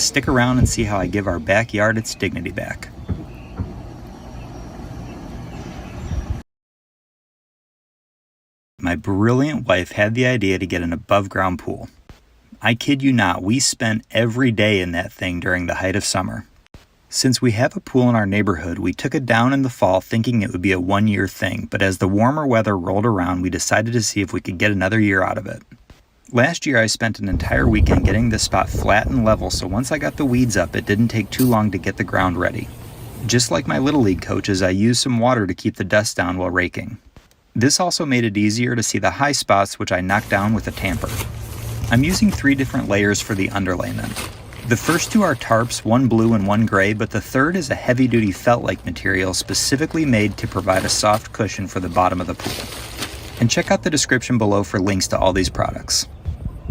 Stick around and see how I give our backyard its dignity back. My brilliant wife had the idea to get an above-ground pool. I kid you not, we spent every day in that thing during the height of summer. Since we have a pool in our neighborhood, we took it down in the fall thinking it would be a one-year thing, but as the warmer weather rolled around, we decided to see if we could get another year out of it. Last year I spent an entire weekend getting this spot flat and level, so once I got the weeds up, it didn't take too long to get the ground ready. Just like my Little League coaches, I used some water to keep the dust down while raking. This also made it easier to see the high spots, which I knocked down with a tamper. I'm using 3 different layers for the underlayment. The first 2 are tarps, one blue and one gray, but the third is a heavy-duty felt-like material specifically made to provide a soft cushion for the bottom of the pool. And check out the description below for links to all these products.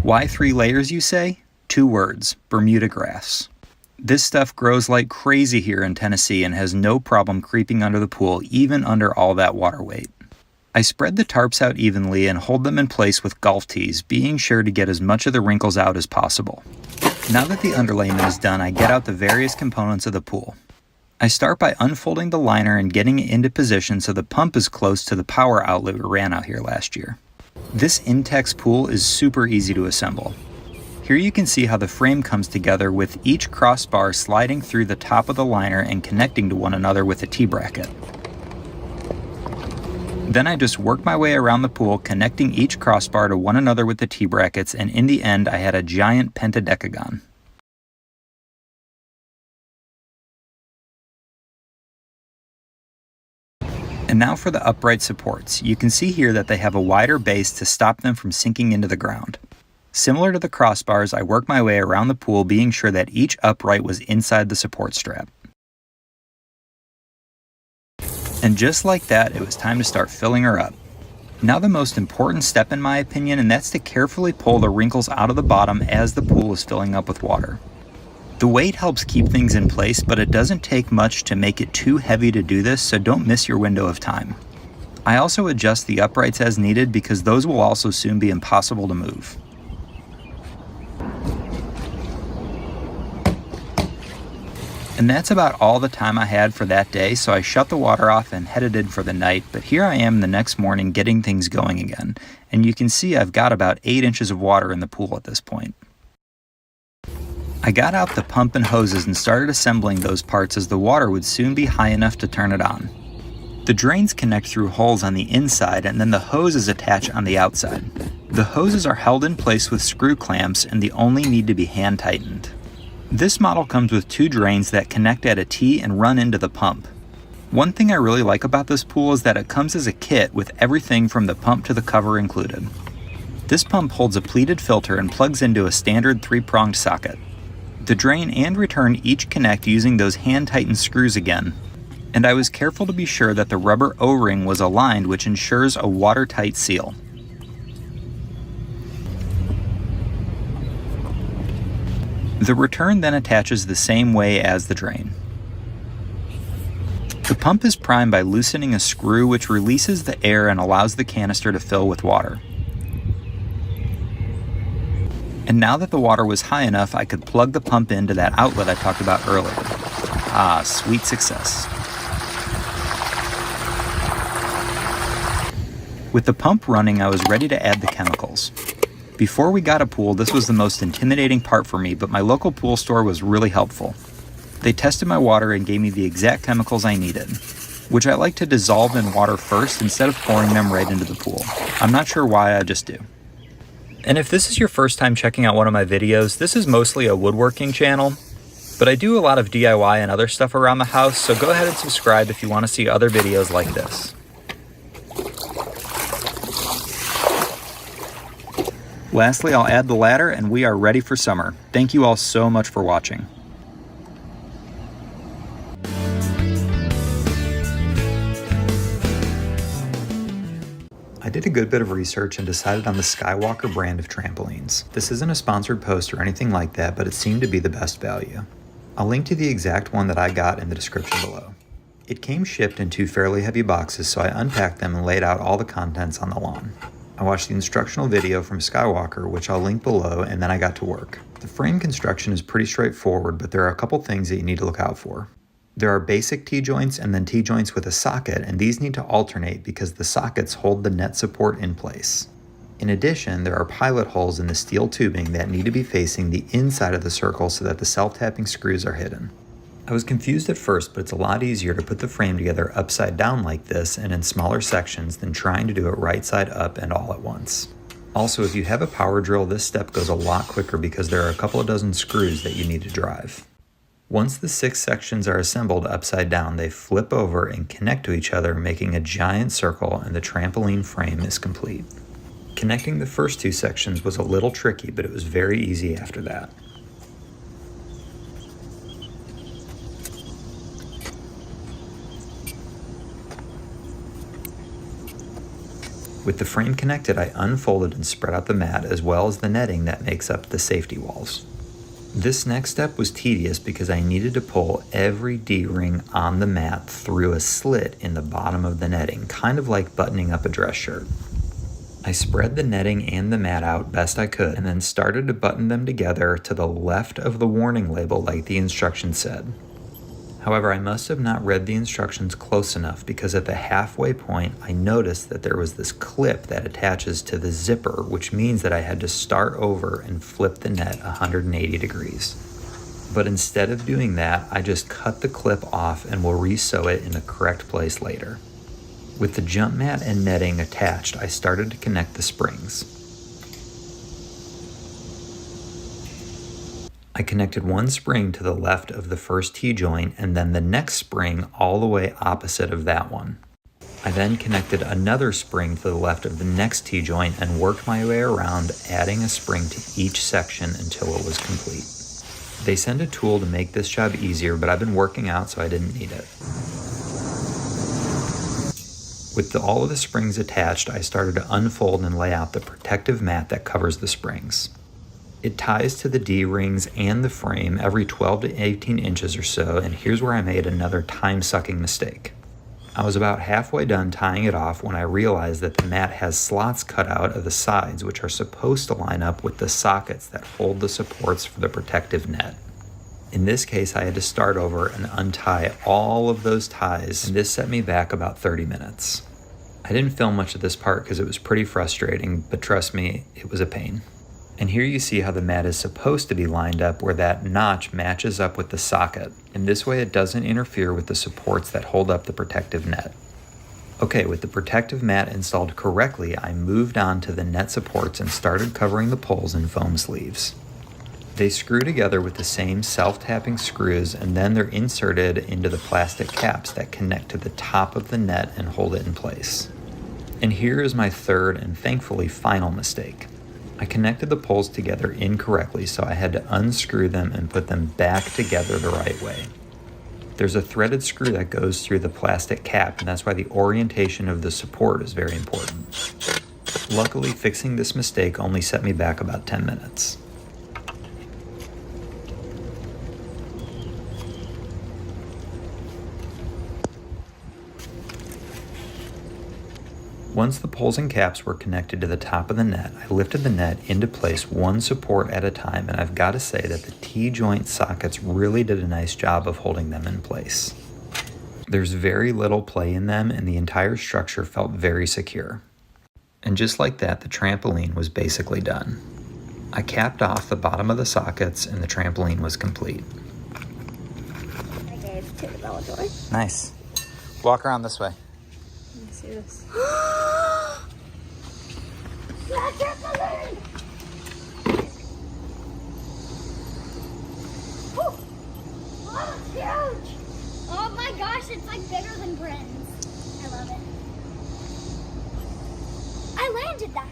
Why 3 layers, you say? 2 words: Bermuda grass. This stuff grows like crazy here in Tennessee and has no problem creeping under the pool, even under all that water weight. I spread the tarps out evenly and hold them in place with golf tees, being sure to get as much of the wrinkles out as possible. Now that the underlayment is done, I get out the various components of the pool. I start by unfolding the liner and getting it into position so the pump is close to the power outlet we ran out here last year. This Intex pool is super easy to assemble. Here you can see how the frame comes together with each crossbar sliding through the top of the liner and connecting to one another with a T-bracket. Then I just worked my way around the pool, connecting each crossbar to one another with the T-brackets, and in the end I had a giant pentadecagon. And now for the upright supports. You can see here that they have a wider base to stop them from sinking into the ground. Similar to the crossbars, I worked my way around the pool, being sure that each upright was inside the support strap. And just like that, it was time to start filling her up. Now the most important step in my opinion, and that's to carefully pull the wrinkles out of the bottom as the pool is filling up with water. The weight helps keep things in place, but it doesn't take much to make it too heavy to do this, so don't miss your window of time. I also adjust the uprights as needed because those will also soon be impossible to move. And that's about all the time I had for that day, so I shut the water off and headed in for the night, but here I am the next morning getting things going again, and you can see I've got about 8 inches of water in the pool at this point. I got out the pump and hoses and started assembling those parts as the water would soon be high enough to turn it on. The drains connect through holes on the inside and then the hoses attach on the outside. The hoses are held in place with screw clamps and they only need to be hand tightened. This model comes with 2 drains that connect at a T and run into the pump. One thing I really like about this pool is that it comes as a kit with everything from the pump to the cover included. This pump holds a pleated filter and plugs into a standard 3-pronged socket. The drain and return each connect using those hand-tightened screws again, and I was careful to be sure that the rubber O-ring was aligned, which ensures a watertight seal. The return then attaches the same way as the drain. The pump is primed by loosening a screw which releases the air and allows the canister to fill with water. And now that the water was high enough, I could plug the pump into that outlet I talked about earlier. Ah, sweet success. With the pump running, I was ready to add the chemicals. Before we got a pool, this was the most intimidating part for me, but my local pool store was really helpful. They tested my water and gave me the exact chemicals I needed, which I like to dissolve in water first instead of pouring them right into the pool. I'm not sure why, I just do. And if this is your first time checking out one of my videos, this is mostly a woodworking channel, but I do a lot of DIY and other stuff around the house, so go ahead and subscribe if you want to see other videos like this. Lastly, I'll add the ladder and we are ready for summer. Thank you all so much for watching. I did a good bit of research and decided on the Skywalker brand of trampolines. This isn't a sponsored post or anything like that, but it seemed to be the best value. I'll link to the exact one that I got in the description below. It came shipped in 2 fairly heavy boxes, so I unpacked them and laid out all the contents on the lawn. I watched the instructional video from Skywalker, which I'll link below, and then I got to work. The frame construction is pretty straightforward, but there are a couple things that you need to look out for. There are basic T-joints and then T-joints with a socket, and these need to alternate because the sockets hold the net support in place. In addition, there are pilot holes in the steel tubing that need to be facing the inside of the circle so that the self-tapping screws are hidden. I was confused at first, but it's a lot easier to put the frame together upside down like this and in smaller sections than trying to do it right side up and all at once. Also, if you have a power drill, this step goes a lot quicker because there are a couple of dozen screws that you need to drive. Once the 6 sections are assembled upside down, they flip over and connect to each other, making a giant circle, and the trampoline frame is complete. Connecting the first 2 sections was a little tricky, but it was very easy after that. With the frame connected, I unfolded and spread out the mat as well as the netting that makes up the safety walls. This next step was tedious because I needed to pull every D-ring on the mat through a slit in the bottom of the netting, kind of like buttoning up a dress shirt. I spread the netting and the mat out best I could and then started to button them together to the left of the warning label like the instructions said. However, I must have not read the instructions close enough because at the halfway point, I noticed that there was this clip that attaches to the zipper, which means that I had to start over and flip the net 180 degrees. But instead of doing that, I just cut the clip off and will re-sew it in the correct place later. With the jump mat and netting attached, I started to connect the springs. I connected one spring to the left of the first T-joint and then the next spring all the way opposite of that one. I then connected another spring to the left of the next T-joint and worked my way around, adding a spring to each section until it was complete. They sent a tool to make this job easier, but I've been working out so I didn't need it. With all of the springs attached, I started to unfold and lay out the protective mat that covers the springs. It ties to the D-rings and the frame every 12 to 18 inches or so, and here's where I made another time-sucking mistake. I was about halfway done tying it off when I realized that the mat has slots cut out of the sides which are supposed to line up with the sockets that hold the supports for the protective net. In this case, I had to start over and untie all of those ties, and this set me back about 30 minutes. I didn't film much of this part because it was pretty frustrating, but trust me, it was a pain. And here you see how the mat is supposed to be lined up where that notch matches up with the socket. In this way, it doesn't interfere with the supports that hold up the protective net. Okay, with the protective mat installed correctly, I moved on to the net supports and started covering the poles in foam sleeves. They screw together with the same self-tapping screws, and then they're inserted into the plastic caps that connect to the top of the net and hold it in place. And here is my third and thankfully final mistake. I connected the poles together incorrectly, so I had to unscrew them and put them back together the right way. There's a threaded screw that goes through the plastic cap, and that's why the orientation of the support is very important. Luckily, fixing this mistake only set me back about 10 minutes. Once the poles and caps were connected to the top of the net, I lifted the net into place one support at a time, and I've got to say that the T-joint sockets really did a nice job of holding them in place. There's very little play in them, and the entire structure felt very secure. And just like that, the trampoline was basically done. I capped off the bottom of the sockets, and the trampoline was complete. I gave to the Bellator. Nice. Walk around this way. Let me see this. That trampoline! Oh, it's huge! Oh my gosh, it's like bigger than Britain's. I love it. I landed that.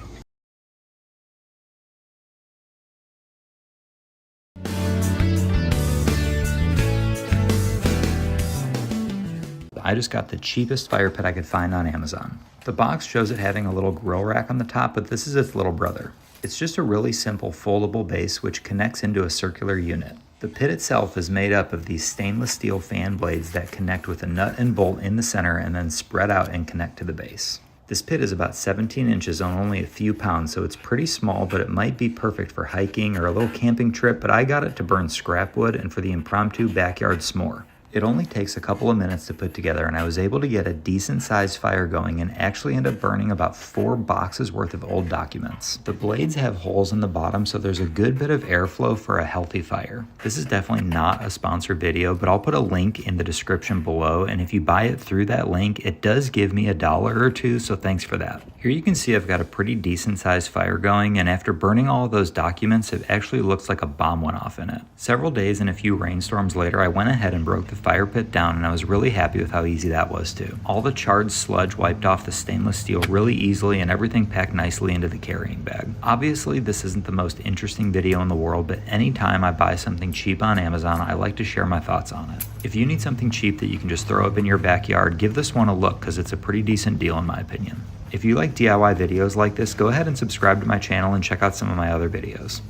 I just got the cheapest fire pit I could find on Amazon. The box shows it having a little grill rack on the top, but this is its little brother. It's just a really simple foldable base which connects into a circular unit. The pit itself is made up of these stainless steel fan blades that connect with a nut and bolt in the center and then spread out and connect to the base. This pit is about 17 inches on only a few pounds, so it's pretty small, but it might be perfect for hiking or a little camping trip, but I got it to burn scrap wood and for the impromptu backyard s'more. It only takes a couple of minutes to put together, and I was able to get a decent sized fire going and actually end up burning about 4 boxes worth of old documents. The blades have holes in the bottom, so there's a good bit of airflow for a healthy fire. This is definitely not a sponsored video, but I'll put a link in the description below, and if you buy it through that link, it does give me $1 or $2, so thanks for that. Here you can see I've got a pretty decent sized fire going, and after burning all of those documents, it actually looks like a bomb went off in it. Several days and a few rainstorms later, I went ahead and broke the fire pit down, and I was really happy with how easy that was too. All the charred sludge wiped off the stainless steel really easily, and everything packed nicely into the carrying bag. Obviously, this isn't the most interesting video in the world, but anytime I buy something cheap on Amazon, I like to share my thoughts on it. If you need something cheap that you can just throw up in your backyard, give this one a look because it's a pretty decent deal in my opinion. If you like DIY videos like this, go ahead and subscribe to my channel and check out some of my other videos.